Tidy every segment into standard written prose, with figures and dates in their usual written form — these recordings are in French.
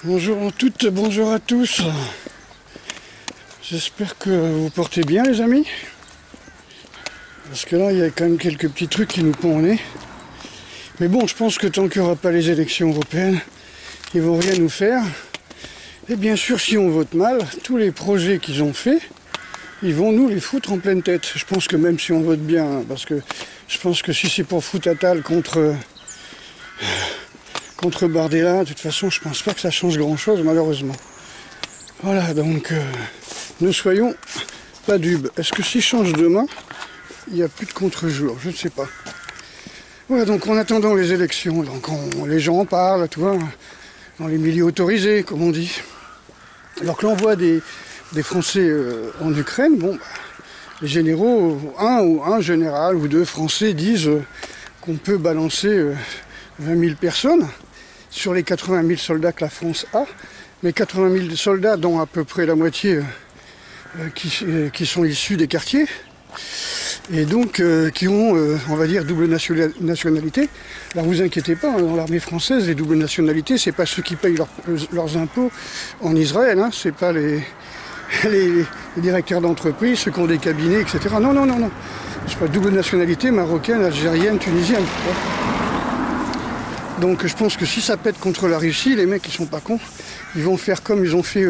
Bonjour à toutes, bonjour à tous. J'espère que vous portez bien les amis. Parce que là il y a quand même quelques petits trucs qui nous pendent au nez. Mais bon, je pense que tant qu'il n'y aura pas les élections européennes, ils vont rien nous faire. Et bien sûr, si on vote mal, tous les projets qu'ils ont faits, ils vont nous les foutre en pleine tête. Je pense que même si on vote bien, parce que je pense que si c'est pour foutre Attal contre Bardella, de toute façon, je pense pas que ça change grand-chose, malheureusement. Voilà, donc, ne soyons pas dupes. Est-ce que s'il change demain, il n'y a plus de contre-jour? Je ne sais pas. Voilà, donc en attendant les élections, donc les gens en parlent, tu vois, dans les milieux autorisés, comme on dit. Alors que l'envoi des Français en Ukraine, bon, les généraux, un général ou deux Français disent qu'on peut balancer 20 000 personnes sur les 80 000 soldats que la France a, mais 80 000 soldats dont à peu près la moitié qui sont issus des quartiers, et donc qui ont, on va dire, double nationalité. Alors vous inquiétez pas, dans l'armée française, les doubles nationalités, c'est pas ceux qui payent leurs impôts en Israël, hein, c'est pas les directeurs d'entreprise, ceux qui ont des cabinets, etc. Non, non, non, non. C'est pas double nationalité marocaine, algérienne, tunisienne. Donc je pense que si ça pète contre la Russie, les mecs ils sont pas cons, ils vont faire comme ils ont fait,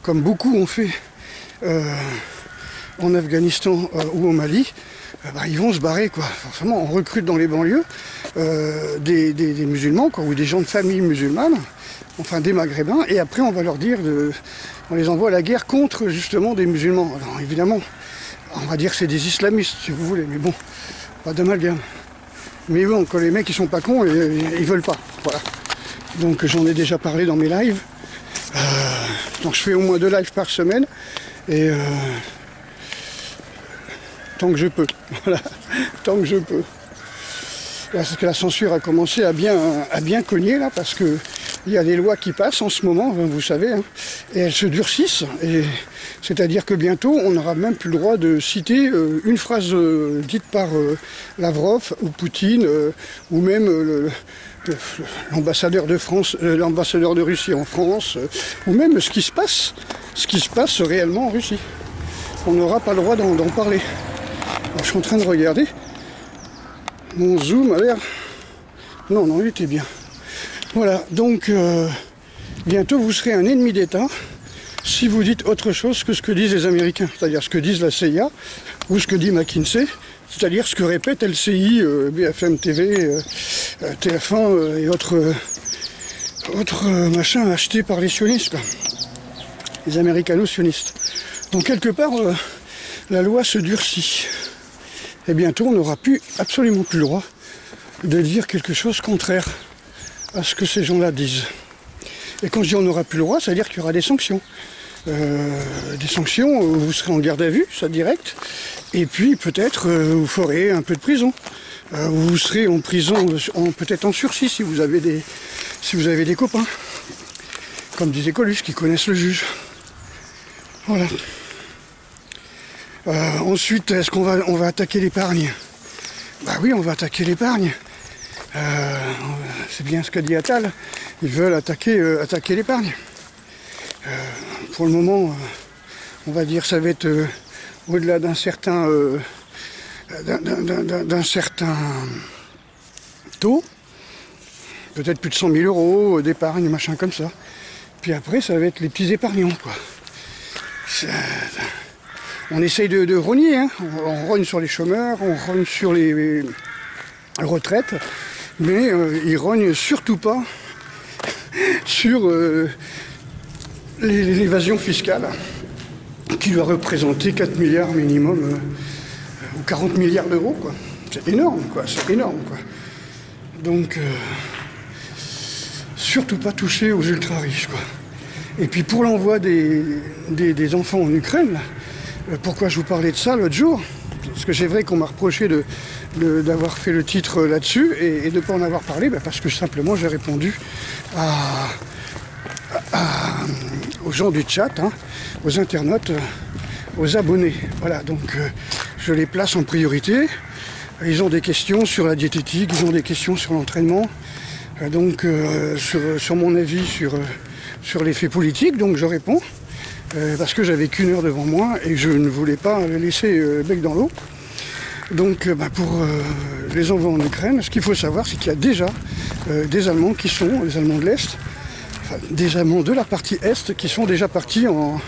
comme beaucoup ont fait en Afghanistan ou au Mali. Ils vont se barrer quoi. Forcément, on recrute dans les banlieues des musulmans quoi, ou des gens de famille musulmane, enfin des maghrébins, et après on va leur dire, on les envoie à la guerre contre justement des musulmans. Alors évidemment, on va dire que c'est des islamistes si vous voulez, mais bon, pas d'amalgame. Mais bon, quand les mecs ils sont pas cons, ils veulent pas. Voilà. Donc j'en ai déjà parlé dans mes lives. Donc je fais au moins 2 lives par semaine. Et tant que je peux. Voilà. Tant que je peux. Parce que la censure a commencé à bien cogner là, parce que il y a des lois qui passent en ce moment, vous savez, hein, et elles se durcissent. Et c'est-à-dire que bientôt, on n'aura même plus le droit de citer une phrase dite par Lavrov ou Poutine, ou même l'ambassadeur de France, l'ambassadeur de Russie en France, ou même ce qui se passe réellement en Russie. On n'aura pas le droit d'en parler. Alors, je suis en train de regarder. Mon zoom a l'air... Non, il était bien. Voilà, donc bientôt vous serez un ennemi d'État si vous dites autre chose que ce que disent les Américains, c'est-à-dire ce que disent la CIA ou ce que dit McKinsey, c'est-à-dire ce que répète LCI, BFM TV, TF1 et autres machins achetés par les sionistes, les américano-sionistes. Donc quelque part, la loi se durcit. Et bientôt, on n'aura absolument plus le droit de dire quelque chose contraire à ce que ces gens-là disent. Et quand je dis on n'aura plus le droit, ça veut dire qu'il y aura des sanctions. Des sanctions, vous serez en garde à vue, ça direct. Et puis peut-être vous ferez un peu de prison. Vous serez en prison, peut-être en sursis si vous avez des copains. Comme disait Coluche, qui connaissent le juge. Voilà. Ensuite, est-ce qu'on va attaquer l'épargne? Bah oui, on va attaquer l'épargne. C'est bien ce qu'a dit Attal. Ils veulent attaquer l'épargne. Pour le moment, on va dire ça va être au-delà d'un certain taux, peut-être plus de 100 000 euros d'épargne, machin comme ça. Puis après, ça va être les petits épargnants, quoi. On essaye de rogner, hein. On rogne sur les chômeurs, on rogne sur les retraites, mais ils rognent surtout pas sur l'évasion fiscale, qui doit représenter 4 milliards minimum, ou 40 milliards d'euros, quoi. C'est énorme, quoi. C'est énorme, quoi. Donc, surtout pas toucher aux ultra riches, quoi. Et puis pour l'envoi des enfants en Ukraine, pourquoi je vous parlais de ça l'autre jour? Parce que c'est vrai qu'on m'a reproché d'avoir fait le titre là-dessus et de ne pas en avoir parlé, parce que simplement j'ai répondu aux gens du chat, hein, aux internautes, aux abonnés. Voilà, donc je les place en priorité. Ils ont des questions sur la diététique, ils ont des questions sur l'entraînement, donc sur mon avis sur sur les faits politiques, donc je réponds, parce que j'avais qu'1 heure devant moi et je ne voulais pas laisser le bec dans l'eau. Donc pour les envois en Ukraine, ce qu'il faut savoir, c'est qu'il y a déjà des Allemands qui sont, les Allemands de l'Est, enfin, des Allemands de la partie Est qui sont déjà partis en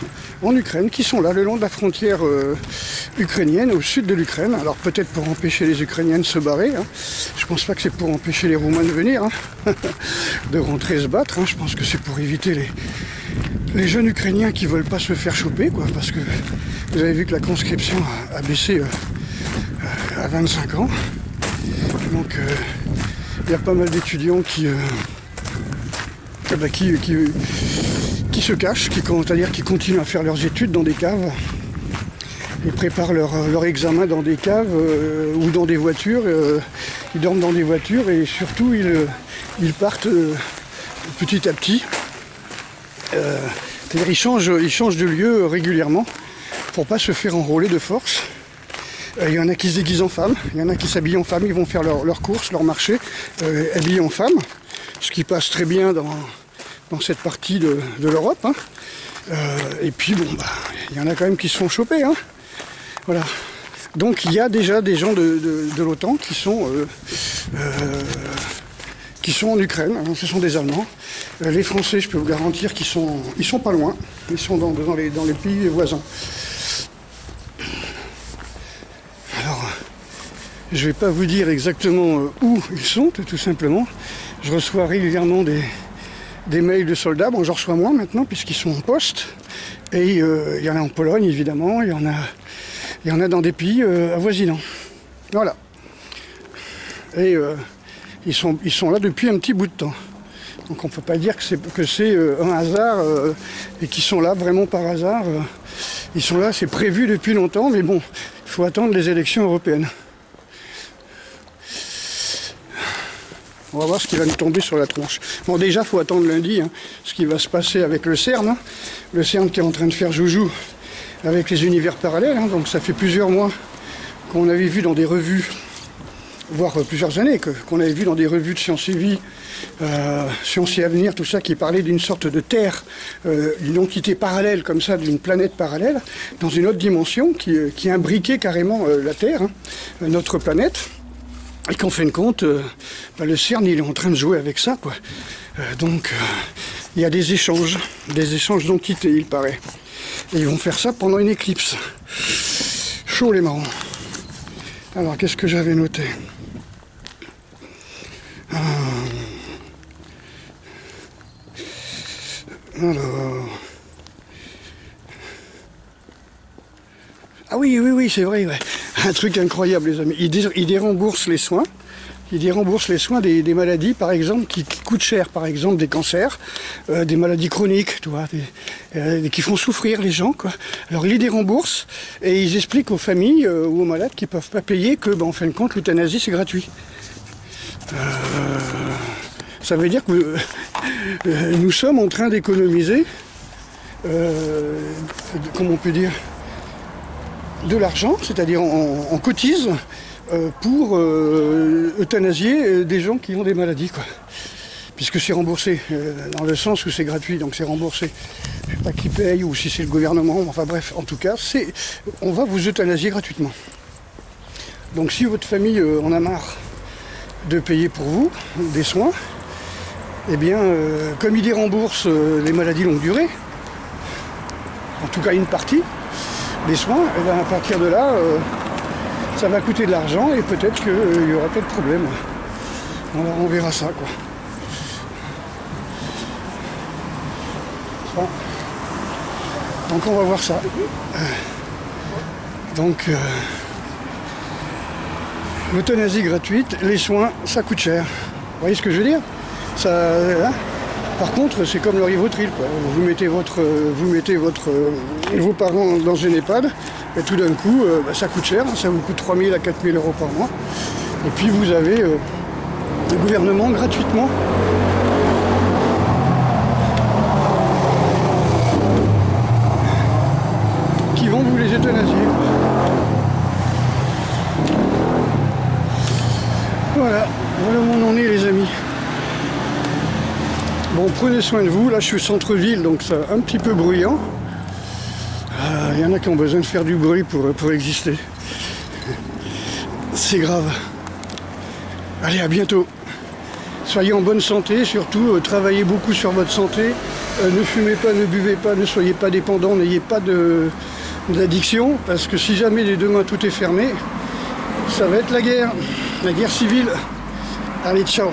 Ukraine, qui sont là le long de la frontière ukrainienne, au sud de l'Ukraine. Alors peut-être pour empêcher les Ukrainiens de se barrer, hein. Je pense pas que c'est pour empêcher les Roumains de venir, hein, de rentrer se battre, hein. Je pense que c'est pour éviter les jeunes Ukrainiens qui veulent pas se faire choper, quoi, parce que vous avez vu que la conscription a baissé à 25 ans. Donc il y a pas mal d'étudiants qui se cachent, c'est-à-dire qui continuent à faire leurs études dans des caves. Ils préparent leur examen dans des caves ou dans des voitures. Ils dorment dans des voitures et surtout ils partent petit à petit. C'est-à-dire ils changent de lieu régulièrement pour pas se faire enrôler de force. Il y en a qui se déguisent en femmes, il y en a qui s'habillent en femmes, ils vont faire leurs courses, leur marché, habillés en femmes, ce qui passe très bien dans cette partie de l'Europe, hein. Et puis bon, il y en a quand même qui se font choper, hein. Voilà. Donc il y a déjà des gens de l'OTAN qui sont en Ukraine, hein, ce sont des Allemands. Les Français, je peux vous garantir qu'ils sont pas loin, ils sont dans les pays voisins. Alors, je ne vais pas vous dire exactement où ils sont, tout simplement. Je reçois régulièrement des mails de soldats. Bon, j'en reçois moins maintenant, puisqu'ils sont en poste. Et il y en a en Pologne, évidemment. Il y en a dans des pays avoisinants. Voilà. Et ils sont là depuis un petit bout de temps. Donc on ne peut pas dire que c'est un hasard et qu'ils sont là vraiment par hasard. Ils sont là, c'est prévu depuis longtemps, mais bon, il faut attendre les élections européennes. On va voir ce qui va nous tomber sur la tronche. Bon, déjà, il faut attendre lundi, hein, ce qui va se passer avec le CERN. Hein. Le CERN qui est en train de faire joujou avec les univers parallèles. Hein. Donc ça fait plusieurs mois qu'on avait vu dans des revues, voire plusieurs années, qu'on avait vu dans des revues de Sciences et Vie, Sciences et Avenir, tout ça, qui parlait d'une sorte de Terre, d'une entité parallèle, comme ça, d'une planète parallèle, dans une autre dimension, qui imbriquait carrément la Terre, hein, notre planète, et qu'en fin de compte, le CERN, il est en train de jouer avec ça, quoi. Donc, il y a des échanges d'entités, il paraît. Et ils vont faire ça pendant une éclipse. Chaud les marrons. Alors, qu'est-ce que j'avais noté ? Alors... Ah oui, c'est vrai, ouais. Un truc incroyable, les amis. Ils déremboursent les soins. Ils déremboursent les soins des maladies, par exemple, qui coûtent cher, par exemple des cancers, des maladies chroniques, tu vois, qui font souffrir les gens, quoi. Alors ils les déremboursent et ils expliquent aux familles ou aux malades qui ne peuvent pas payer que, en fin de compte, l'euthanasie c'est gratuit. Ça veut dire que nous sommes en train d'économiser, comment on peut dire, de l'argent, c'est-à-dire on cotise pour euthanasier des gens qui ont des maladies, quoi. Puisque c'est remboursé, dans le sens où c'est gratuit, donc c'est remboursé. Je ne sais pas qui paye ou si c'est le gouvernement, enfin bref, en tout cas, on va vous euthanasier gratuitement. Donc si votre famille en a marre de payer pour vous des soins, eh bien, comme ils déremboursent les maladies longue durée, en tout cas une partie des soins, et bien à partir de là, ça va coûter de l'argent et peut-être qu'il n'y aura pas de problème. Alors on verra ça, quoi. Bon. Donc on va voir ça. Donc l'euthanasie gratuite, les soins, ça coûte cher. Vous voyez ce que je veux dire ? Ça, hein. Par contre, c'est comme le Rivotril, quoi. Vous mettez vos parents dans une EHPAD, et tout d'un coup, ça coûte cher, ça vous coûte 3 000 à 4 000 euros par mois. Et puis vous avez le gouvernement gratuitement qui vont vous les euthanasier. Voilà où on en est, les amis. Bon, prenez soin de vous. Là, je suis au centre-ville, donc c'est un petit peu bruyant. Il y en a qui ont besoin de faire du bruit pour exister. C'est grave. Allez, à bientôt. Soyez en bonne santé, surtout, travaillez beaucoup sur votre santé. Ne fumez pas, ne buvez pas, ne soyez pas dépendants, n'ayez pas d'addiction, parce que si jamais les demain tout est fermé, ça va être la guerre civile. Allez, ciao.